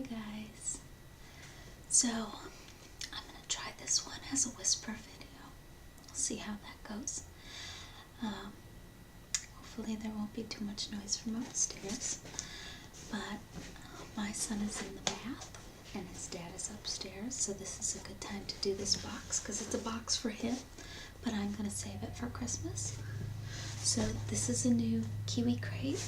guys. So I'm going to try this one as a whisper video. We'll see how that goes. Hopefully there won't be too much noise from upstairs. But my son is in the bath and his dad is upstairs, so this is a good time to do this box because it's a box for him, but I'm going to save it for Christmas. So this is a new Kiwi crate.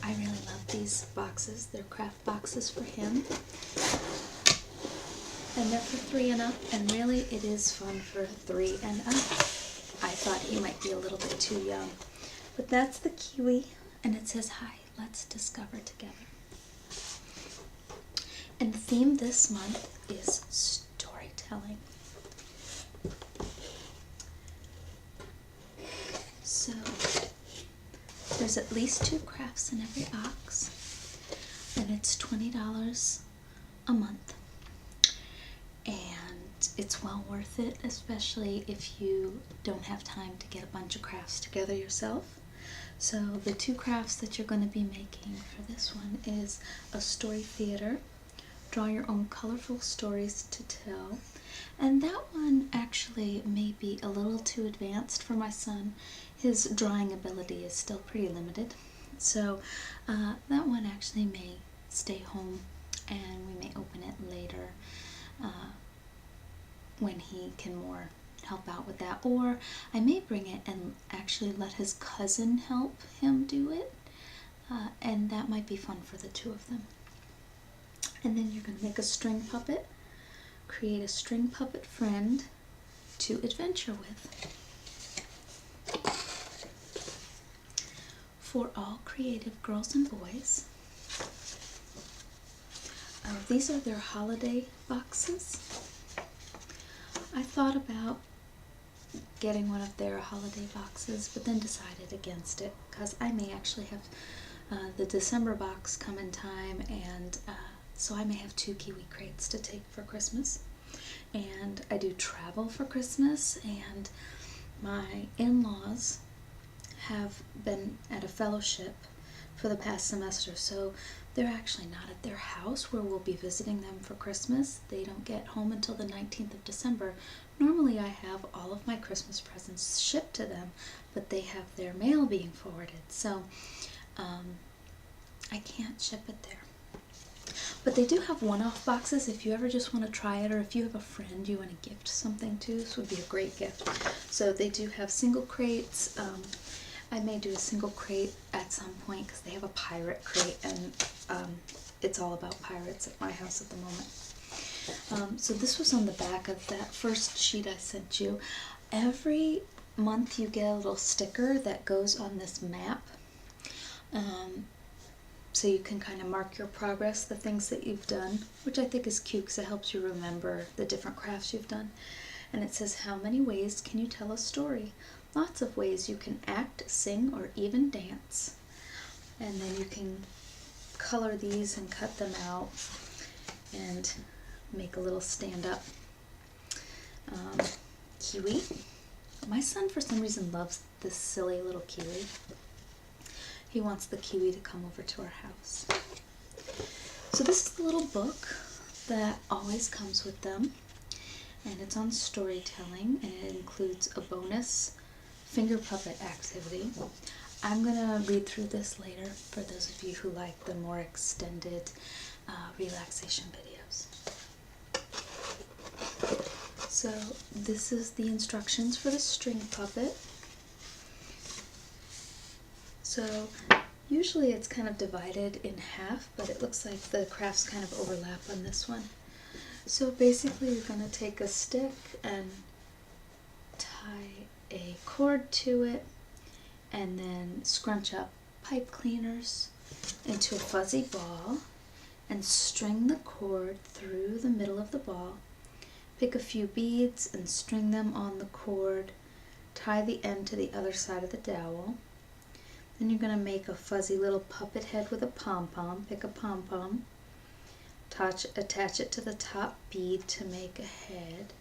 I really love these boxes. They're craft boxes for him. And they're for 3 and up, and really it is fun for 3 and up. I thought he might be a little bit too young. But that's the Kiwi, and it says, "Hi, let's discover together." And the theme this month is storytelling. So there's at least 2 crafts in every box, and it's $20 a month. And it's well worth it, especially if you don't have time to get a bunch of crafts together yourself. So the 2 crafts that you're going to be making for this one is a story theater. Draw your own colorful stories to tell. And that one actually may be a little too advanced for my son. His drawing ability is still pretty limited. So that one actually may stay home and we may open it later when he can more help out with that. Or I may bring it and actually let his cousin help him do it. And that might be fun for the 2 of them. And then you're going to make a string puppet. Create a string puppet friend to adventure with. For all creative girls and boys. These are their holiday boxes. I thought about getting one of their holiday boxes, but then decided against it because I may actually have the December box come in time, and so I may have 2 Kiwi crates to take for Christmas. And I do travel for Christmas, and my in-laws have been at a fellowship for the past semester, so they're actually not at their house where we'll be visiting them for Christmas. They don't get home until the 19th of December. Normally I have all of my Christmas presents shipped to them, but they have their mail being forwarded, so I can't ship it there. But they do have one-off boxes if you ever just want to try it, or if you have a friend you want to gift something to. This would be a great gift. So they do have single crates. I may do a single crate at some point because they have a pirate crate, and it's all about pirates at my house at the moment. So this was on the back of that first sheet I sent you. Every month you get a little sticker that goes on this map. So you can kind of mark your progress, the things that you've done, which I think is cute because it helps you remember the different crafts you've done. And it says, how many ways can you tell a story? Lots of ways you can act, sing, or even dance. And then you can color these and cut them out and make a little stand-up Kiwi. My son, for some reason, loves this silly little Kiwi. He wants the Kiwi to come over to our house. So this is the little book that always comes with them, and it's on storytelling, and it includes a bonus finger puppet activity. I'm going to read through this later for those of you who like the more extended relaxation videos. So this is the instructions for the string puppet. So usually it's kind of divided in half, but it looks like the crafts kind of overlap on this one. So basically you're going to take a stick and tie a cord to it, and then scrunch up pipe cleaners into a fuzzy ball and string the cord through the middle of the ball. Pick a few beads and string them on the cord. Tie the end to the other side of the dowel. Then you're going to make a fuzzy little puppet head with a pom-pom. Pick a pom-pom. Attach it to the top bead to make a head.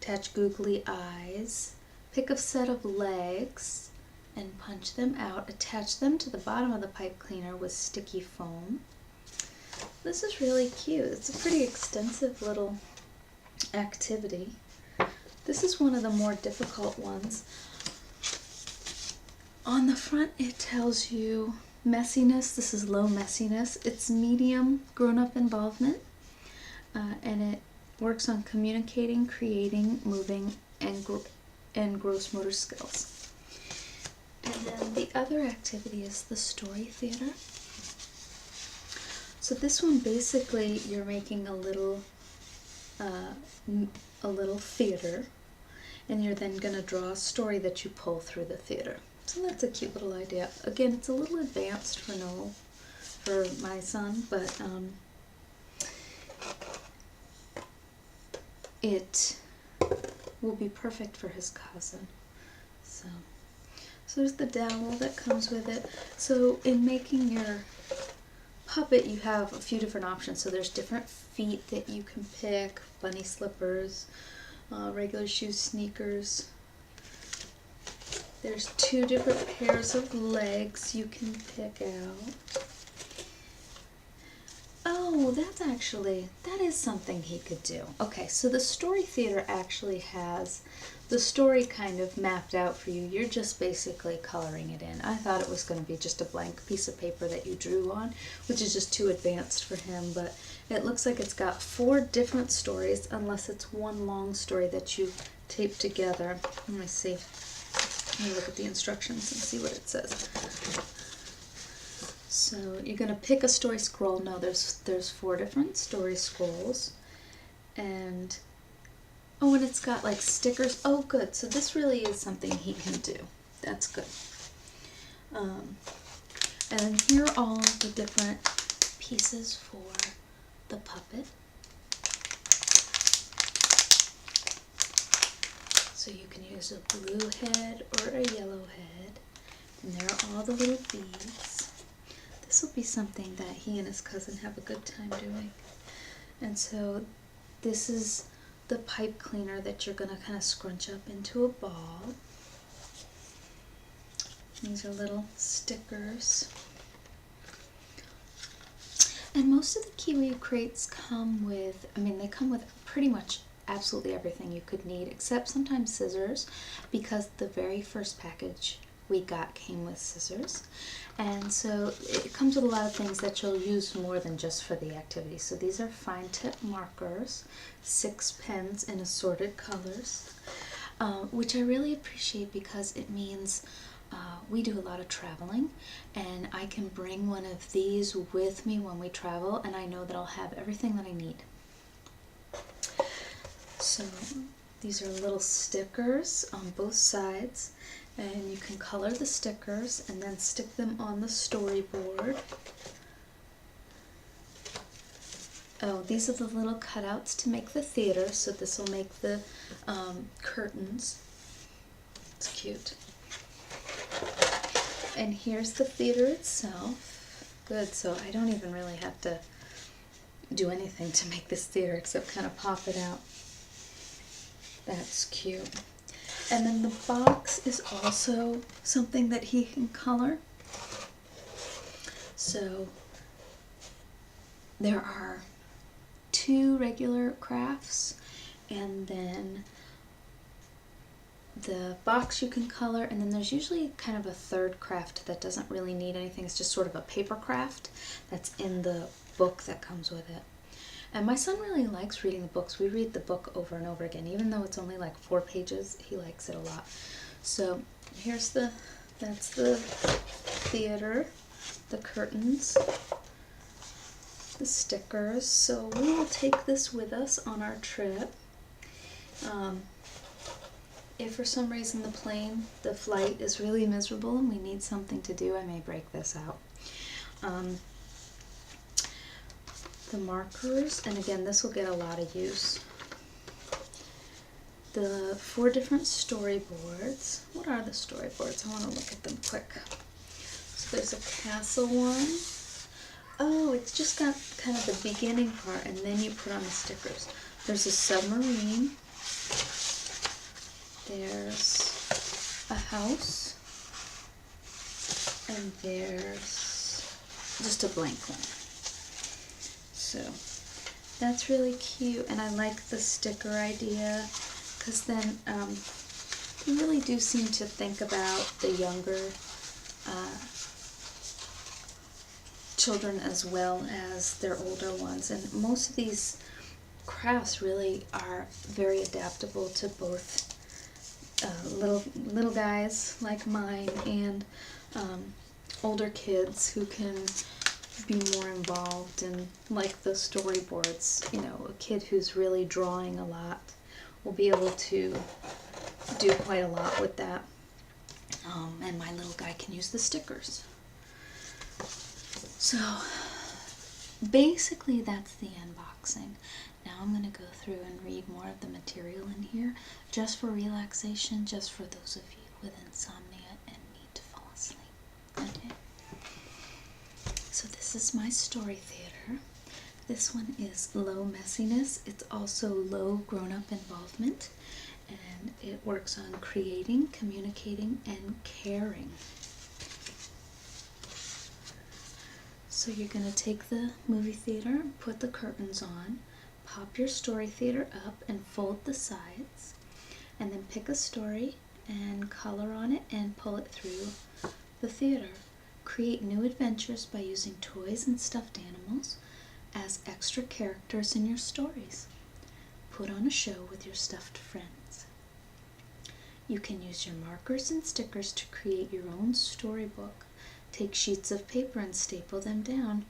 Attach googly eyes. Pick a set of legs and punch them out. Attach them to the bottom of the pipe cleaner with sticky foam. This is really cute. It's a pretty extensive little activity. This is one of the more difficult ones. On the front it tells you messiness. This is low messiness. It's medium grown-up involvement, and it works on communicating, creating, moving, and gross motor skills. And then the other activity is the story theater. So this one, basically you're making a little theater, and you're then going to draw a story that you pull through the theater. So that's a cute little idea. Again, it's a little advanced for Noel, for my son, but it will be perfect for his cousin. So there's the dowel that comes with it. So in making your puppet, you have a few different options. So there's different feet that you can pick: bunny slippers, regular shoes, sneakers. There's 2 different pairs of legs you can pick out. Oh, that is something he could do. Okay, so the story theater actually has the story kind of mapped out for you. You're just basically coloring it in. I thought it was going to be just a blank piece of paper that you drew on, which is just too advanced for him, but it looks like it's got 4 different stories, unless it's one long story that you tape together. Let me see. Let me look at the instructions and see what it says. So you're going to pick a story scroll. No, there's 4 different story scrolls. And oh, and it's got like stickers. Oh, good. So this really is something he can do. That's good. And then here are all the different pieces for the puppet. So you can use a blue head or a yellow head. And there are all the little beads. This will be something that he and his cousin have a good time doing. And so this is the pipe cleaner that you're going to kind of scrunch up into a ball. These are little stickers. And most of the Kiwi crates come with, they come with pretty much absolutely everything you could need, except sometimes scissors, because the very first package we got came with scissors. And so it comes with a lot of things that you'll use more than just for the activity. So these are fine tip markers, 6 pens in assorted colors, which I really appreciate because it means we do a lot of traveling, and I can bring one of these with me when we travel, and I know that I'll have everything that I need. So these are little stickers on both sides, and you can color the stickers and then stick them on the storyboard. Oh, these are the little cutouts to make the theater, so this will make the curtains. It's cute. And here's the theater itself. Good, so I don't even really have to do anything to make this theater except kind of pop it out. That's cute. And then the box is also something that he can color. So there are 2 regular crafts, and then the box you can color, and then there's usually kind of a 3rd craft that doesn't really need anything. It's just sort of a paper craft that's in the book that comes with it. And my son really likes reading the books. We read the book over and over again. Even though it's only like 4 pages, he likes it a lot. So that's the theater, the curtains, the stickers. So we will take this with us on our trip. If for some reason the flight is really miserable and we need something to do, I may break this out. The markers, and again, this will get a lot of use. The 4 different storyboards. What are the storyboards? I want to look at them quick. So there's a castle one. Oh, it's just got kind of the beginning part, and then you put on the stickers. There's a submarine. There's a house. and there's just a blank one. So that's really cute, and I like the sticker idea, because then you really do seem to think about the younger children as well as their older ones, and most of these crafts really are very adaptable to both little guys like mine and older kids who can be more involved and like the storyboards. You know, a kid who's really drawing a lot will be able to do quite a lot with that. And my little guy can use the stickers. So basically that's the unboxing. Now I'm going to go through and read more of the material in here, just for relaxation, just for those of you with insomnia and need to fall asleep. Okay? So this is my story theater. This one is low messiness. It's also low grown-up involvement, and it works on creating, communicating, and caring. So you're going to take the movie theater, put the curtains on, pop your story theater up and fold the sides, and then pick a story and color on it and pull it through the theater. Create new adventures by using toys and stuffed animals as extra characters in your stories. Put on a show with your stuffed friends. You can use your markers and stickers to create your own storybook. Take sheets of paper and staple them down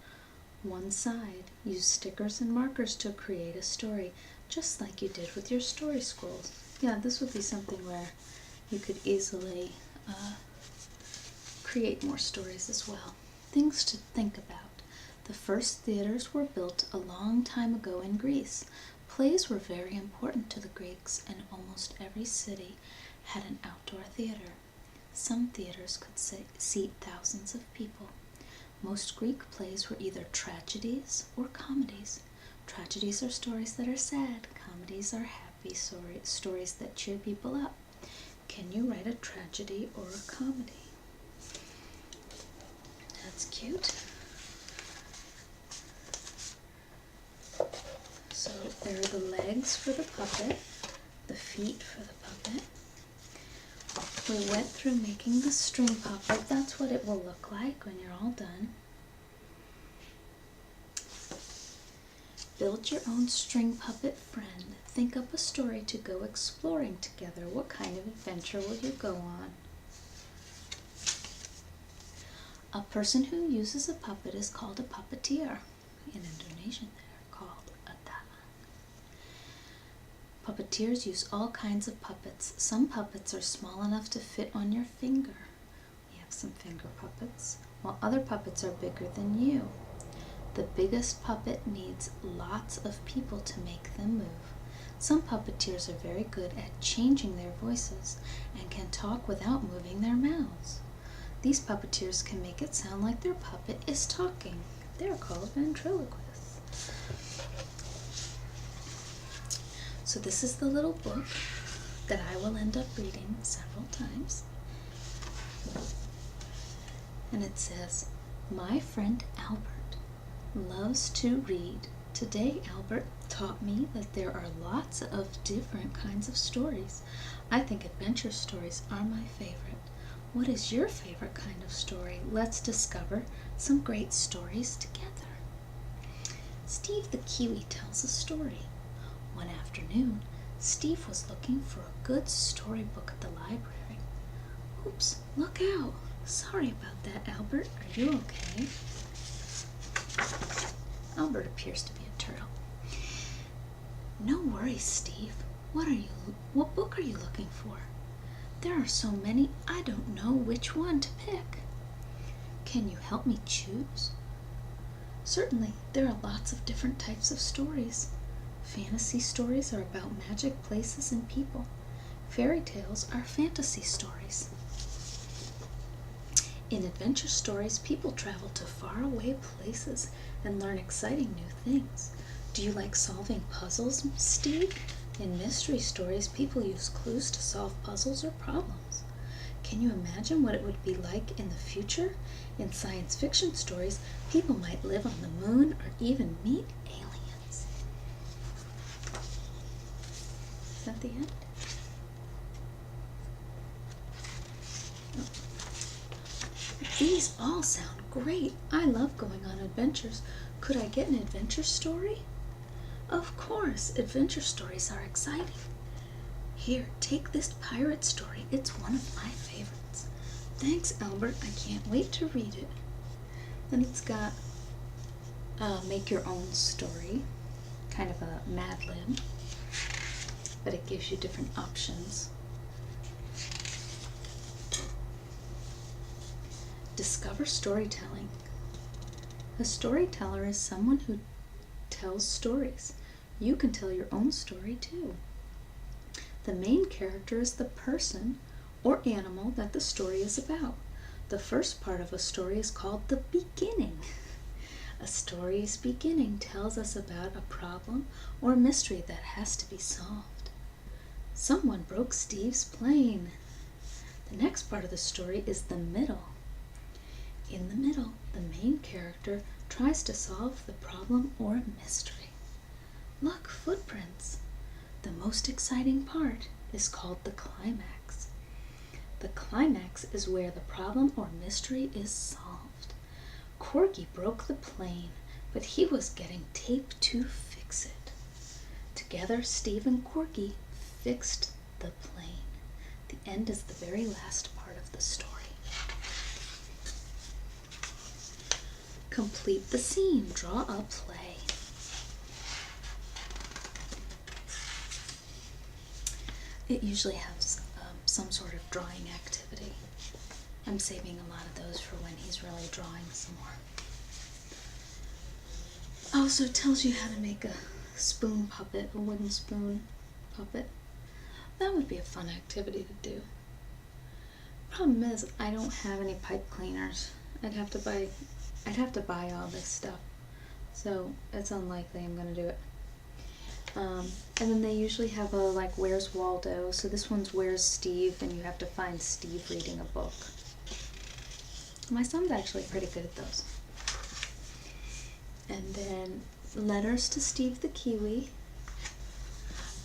one side. Use stickers and markers to create a story, just like you did with your story scrolls. Yeah, this would be something where you could easily create more stories as well. Things to think about. The first theaters were built a long time ago in Greece. Plays were very important to the Greeks, and almost every city had an outdoor theater. Some theaters could seat thousands of people. Most Greek plays were either tragedies or comedies. Tragedies are stories that are sad. Comedies are happy stories that cheer people up. Can you write a tragedy or a comedy? That's cute. So there are the legs for the puppet, the feet for the puppet. We went through making the string puppet. That's what it will look like when you're all done. Build your own string puppet friend. Think up a story to go exploring together. What kind of adventure will you go on? A person who uses a puppet is called a puppeteer. In Indonesian, they're called a dalang. Puppeteers use all kinds of puppets. Some puppets are small enough to fit on your finger. We have some finger puppets, while other puppets are bigger than you. The biggest puppet needs lots of people to make them move. Some puppeteers are very good at changing their voices and can talk without moving their mouths. These puppeteers can make it sound like their puppet is talking. They're called ventriloquists. So this is the little book that I will end up reading several times. And it says, "My friend Albert loves to read. Today Albert taught me that there are lots of different kinds of stories. I think adventure stories are my favorite. What is your favorite kind of story? Let's discover some great stories together." Steve the Kiwi tells a story. One afternoon, Steve was looking for a good storybook at the library. "Oops, look out. Sorry about that, Albert. Are you okay?" Albert appears to be a turtle. "No worries, Steve. What book are you looking for? There are so many, I don't know which one to pick." "Can you help me choose?" "Certainly. There are lots of different types of stories. Fantasy stories are about magic places and people. Fairy tales are fantasy stories. In adventure stories, people travel to faraway places and learn exciting new things. Do you like solving puzzles, Steve? In mystery stories, people use clues to solve puzzles or problems. Can you imagine what it would be like in the future? In science fiction stories, people might live on the moon or even meet aliens. Is that the end? Oh. These all sound great. I love going on adventures. Could I get an adventure story? Of course, adventure stories are exciting. Here, take this pirate story. It's one of my favorites. Thanks, Albert. I can't wait to read it. Then it's got make your own story, kind of a Mad Lib, but it gives you different options. Discover storytelling. A storyteller is someone who tells stories. You can tell your own story too. The main character is the person or animal that the story is about. The first part of a story is called the beginning. A story's beginning tells us about a problem or mystery that has to be solved. Someone broke Steve's plane. The next part of the story is the middle. In the middle, the main character tries to solve the problem or mystery. Look, footprints. The most exciting part is called the climax. The climax is where the problem or mystery is solved. Corky broke the plane, but he was getting tape to fix it. Together, Steve and Corky fixed the plane. The end is the very last part of the story. Complete the scene. Draw a play. It usually has some sort of drawing activity. I'm saving a lot of those for when he's really drawing some more. Also, it tells you how to make a spoon puppet, a wooden spoon puppet. That would be a fun activity to do. Problem is, I don't have any pipe cleaners. I'd have to buy all this stuff. So it's unlikely I'm gonna do it. And then they usually have a like Where's Waldo. So this one's Where's Steve, and you have to find Steve reading a book. My son's actually pretty good at those. And then Letters to Steve the Kiwi.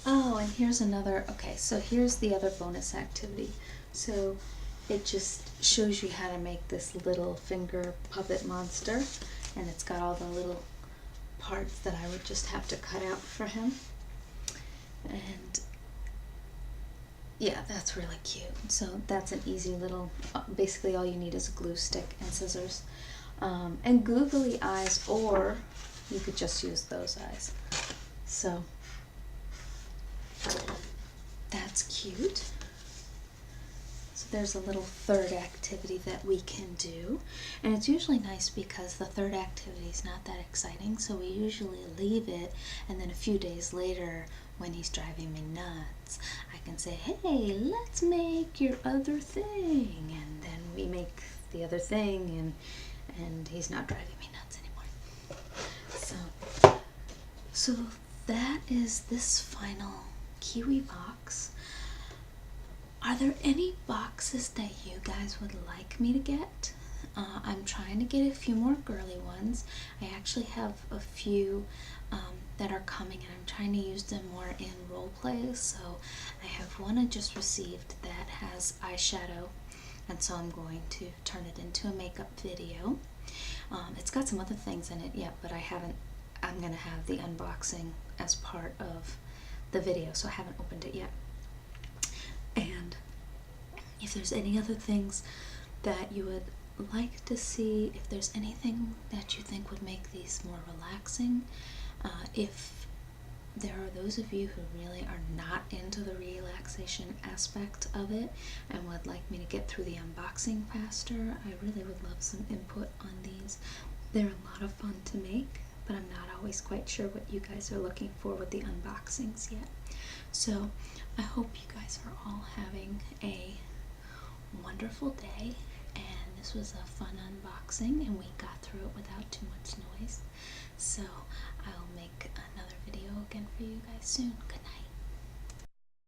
Oh, and here's another, okay, so here's the other bonus activity. So it just shows you how to make this little finger puppet monster, and it's got all the little parts that I would just have to cut out for him. And yeah, that's really cute. So that's an easy little, basically all you need is a glue stick and scissors. And googly eyes, or you could just use those eyes. So that's cute. So there's a little third activity that we can do, and it's usually nice because the third activity is not that exciting, so we usually leave it, and then a few days later when he's driving me nuts, I can say, hey, let's make your other thing, and then we make the other thing, and he's not driving me nuts anymore. So that is this final Kiwi box. Are there any boxes that you guys would like me to get? I'm trying to get a few more girly ones. I actually have a few that are coming, and I'm trying to use them more in role plays. So I have one I just received that has eyeshadow, and so I'm going to turn it into a makeup video. It's got some other things in it yet, but I'm going to have the unboxing as part of the video, so I haven't opened it yet. And if there's any other things that you would like to see, if there's anything that you think would make these more relaxing, if there are those of you who really are not into the relaxation aspect of it and would like me to get through the unboxing faster, I really would love some input on these. They're a lot of fun to make, but I'm not always quite sure what you guys are looking for with the unboxings yet. So I hope you guys are all having a wonderful day, and this was a fun unboxing, and we got through it without too much noise. So I'll make another video again for you guys soon. Good night.